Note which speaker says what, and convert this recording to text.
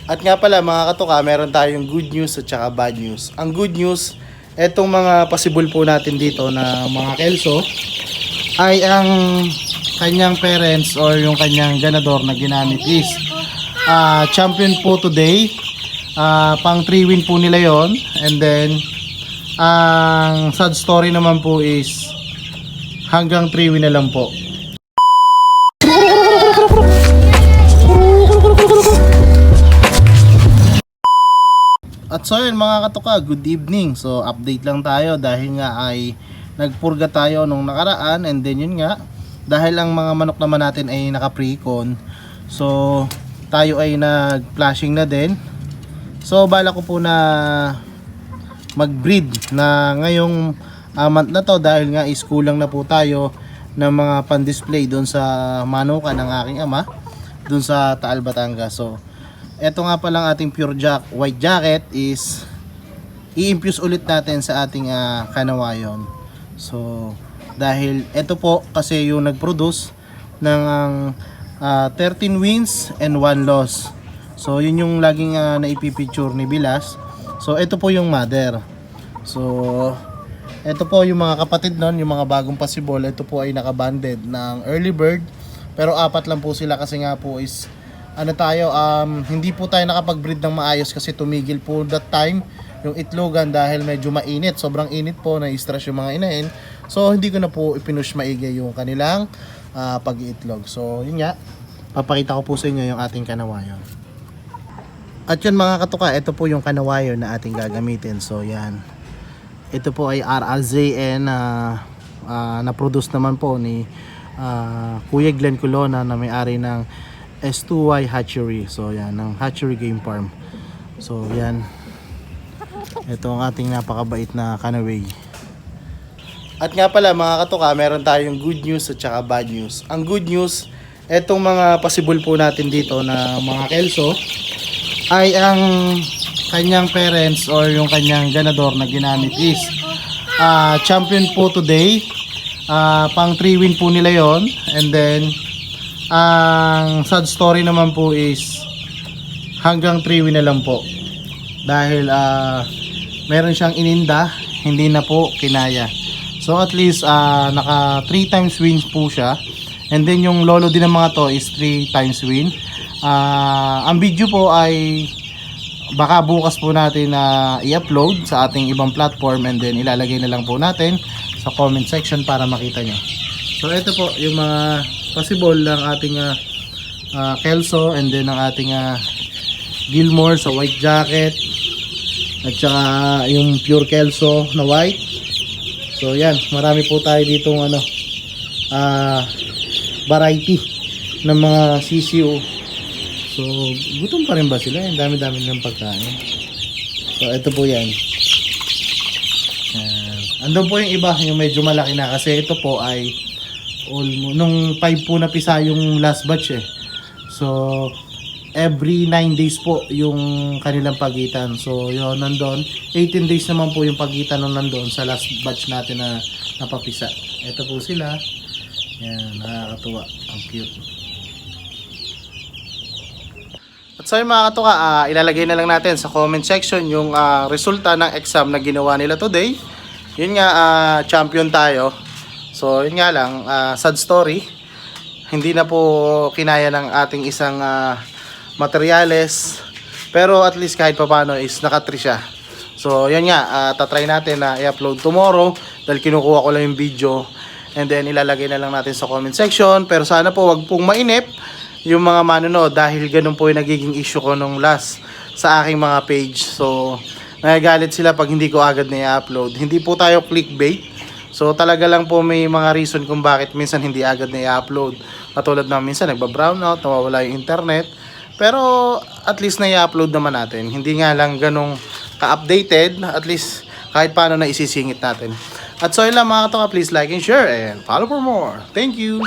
Speaker 1: At nga pala mga katuka, meron tayong good news at saka bad news. Ang good news, etong mga possible po natin dito na mga kelso ay ang kanyang parents or yung kanyang ganador na ginamit is champion po today. Pang 3 win po nila yon. And then ang sad story naman po is hanggang 3 win na lang po. At so yun mga katuka, good evening. So update lang tayo dahil nga ay nagpurga tayo nung nakaraan. And then yun nga, dahil ang mga manok naman natin ay naka-pre-con, so tayo ay nag-flashing na din. So bala ko po na mag-breed na ngayong month na to, dahil nga is kulang na po tayo ng mga pan-display doon sa manukan ng aking ama doon sa Taal, Batangas. So eto nga palang ating pure white jacket is i-infuse ulit natin sa ating kanawayon. So dahil eto po kasi yung nag-produce ng 13 wins and 1 loss. So yun yung laging naipipicture ni Bilas. So ito po yung mother. So ito po yung mga kapatid nun, yung mga bagong possible. Ito po ay nakabanded ng early bird, pero 4 lang po sila kasi nga po is hindi po tayo nakapag-breed ng maayos kasi tumigil po that time yung itlogan dahil medyo mainit. Sobrang init po, na-stress yung mga inahin. So hindi ko na po ipinush maigi yung kanilang pag-iitlog. So yun nga, papakita ko po sa inyo yung ating kanawayon. At yun mga katuka, ito po yung kanawayon na ating gagamitin. So yan, ito po ay RRZN na-produce naman po ni Kuya Glenn Colona na may-ari ng S2Y Hatchery. So yan, ng Hatchery Game Farm. So yan, ito ang ating napakabait na kanaway. At nga pala mga katuka, meron tayong good news at saka bad news. Ang good news, etong mga possible po natin dito na mga kelso ay ang kanyang parents or yung kanyang ganador na ginamit is champion po today. Pang 3 win po nila yon. And then ang sad story naman po is hanggang 3 win na lang po dahil meron siyang ininda, hindi na po kinaya. So at least naka 3 times wins po siya. And then yung lolo din ng mga to is 3 times win. Ang video po ay baka bukas po natin i-upload sa ating ibang platform, and then ilalagay na lang po natin sa comment section para makita nyo. So ito po yung mga possible ng ating kelso, and then ang ating Gilmore sa white jacket at saka yung pure kelso na white. So yan, marami po tayo ditong variety ng mga CCO. So gutom pa rin ba sila? Ang dami-dami ng pagkain. So ito po yan. Andun po yung iba, yung medyo malaki na, kasi ito po ay nung 5 po na pisa yung last batch eh. So every 9 days po yung kanilang pagitan. So yun, nandun 18 days naman po yung pagitan nung nandun sa last batch natin na napapisa. Ito po sila. Yan, nakakatuwa. Ang cute. At so yung mga katuka, ilalagay na lang natin sa comment section yung resulta ng exam na ginawa nila today. Yun nga, champion tayo. So yun nga lang, sad story, hindi na po kinaya ng ating isang materyales, pero at least kahit papano is naka-3 siya. So yun nga, tatry natin na i-upload tomorrow dahil kinukuha ko lang yung video, and then ilalagay na lang natin sa comment section. Pero sana po wag pong mainip yung mga manonood dahil ganun po yung nagiging issue ko nung last sa aking mga page. So nagagalit sila pag hindi ko agad na i-upload. Hindi po tayo clickbait. So talaga lang po may mga reason kung bakit minsan hindi agad na i-upload. Katulad na minsan nagba-brownout, nawawala yung internet. Pero at least na i-upload naman natin. Hindi nga lang ganong ka-updated. At least kahit paano na isisingit natin. At so yun lang mga katoka, please like and share and follow for more. Thank you!